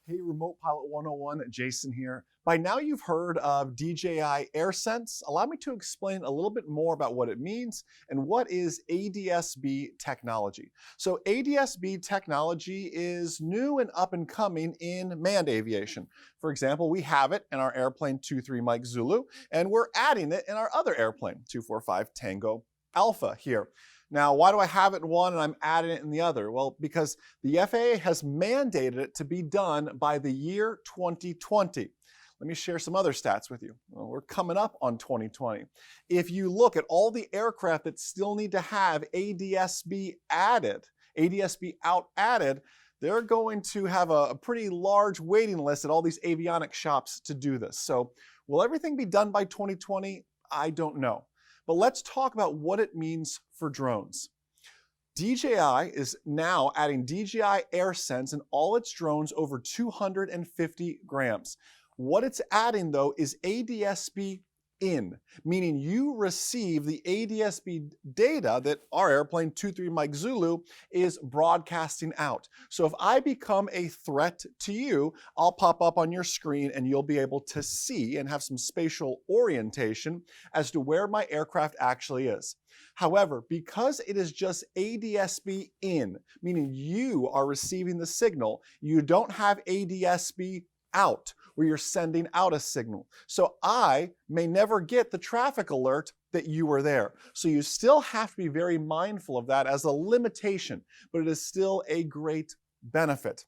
Hey, Remote Pilot 101, Jason here. By now you've heard of DJI AirSense. Allow me to explain a little bit more about what it means and what is ADS-B technology. So ADS-B technology is new and up and coming in manned aviation. For example, we have it in our airplane 23 Mike Zulu, and we're adding it in our other airplane 245 Tango Alpha here. Now, why do I have it in one and I'm adding it in the other? Well, because the FAA has mandated it to be done by the year 2020. Let me share some other stats with you. Well, we're coming up on 2020. If you look at all the aircraft that still need to have ADS-B added, ADS-B out added, they're going to have a pretty large waiting list at all these avionics shops to do this. So will everything be done by 2020? I don't know. But let's talk about what it means for drones. DJI is now adding DJI AirSense in all its drones over 250 grams. What it's adding though is ADS-B in, meaning you receive the ADS-B data that our airplane 23 Mike Zulu is broadcasting out. So if I become a threat to you, I'll pop up on your screen and you'll be able to see and have some spatial orientation as to where my aircraft actually is. However, because it is just ADS-B in, meaning you are receiving the signal, you don't have ADS-B out, where you're sending out a signal. So I may never get the traffic alert that you were there. So you still have to be very mindful of that as a limitation, but it is still a great benefit.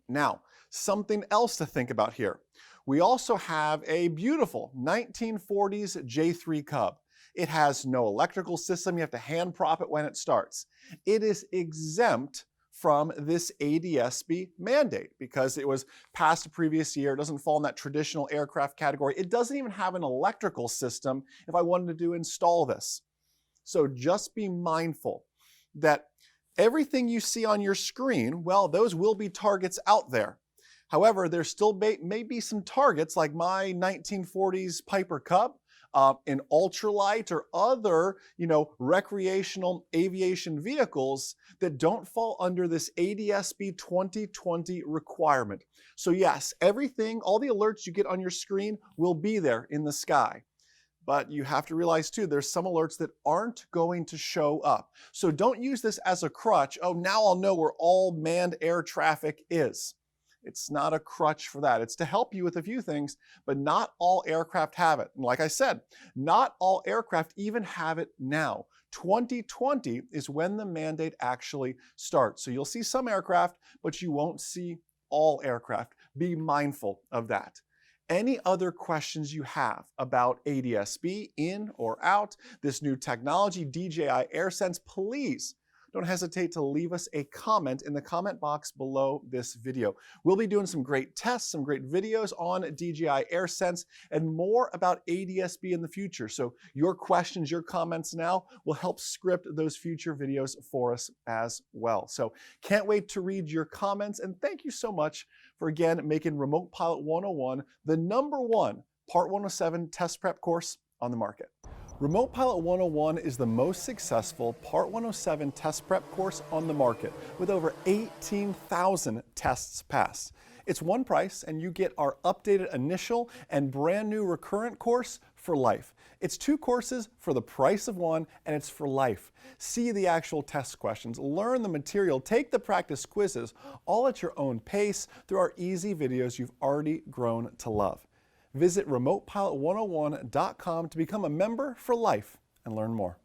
Now, something else to think about here. We also have a beautiful 1940s J3 Cub. It has no electrical system. You have to hand prop it when it starts. It is exempt from this ADS-B mandate because it was passed a previous year. It doesn't fall in that traditional aircraft category. It doesn't even have an electrical system if I wanted to install this. So just be mindful that everything you see on your screen, well, those will be targets out there. However, there still may be some targets like my 1940s Piper Cub, in ultralight or other, recreational aviation vehicles that don't fall under this ADS-B 2020 requirement. So yes, everything, all the alerts you get on your screen will be there in the sky. But you have to realize too, there's some alerts that aren't going to show up. So don't use this as a crutch. Oh, now I'll know where all manned air traffic is. It's not a crutch for that. It's to help you with a few things, but not all aircraft have it. And like I said, not all aircraft even have it now. 2020 is when the mandate actually starts. So you'll see some aircraft, but you won't see all aircraft. Be mindful of that. Any other questions you have about ADS-B in or out, this new technology, DJI AirSense, please don't hesitate to leave us a comment in the comment box below this video. We'll be doing some great tests, some great videos on DJI AirSense, and more about ADS-B in the future. So your questions, your comments now will help script those future videos for us as well. So can't wait to read your comments, and thank you so much for, again, making Remote Pilot 101 the #1 Part 107 test prep course on the market. Remote Pilot 101 is the most successful Part 107 test prep course on the market with over 18,000 tests passed. It's one price and you get our updated initial and brand new recurrent course for life. It's two courses for the price of one and it's for life. See the actual test questions, learn the material, take the practice quizzes, all at your own pace through our easy videos you've already grown to love. Visit remotepilot101.com to become a member for life and learn more.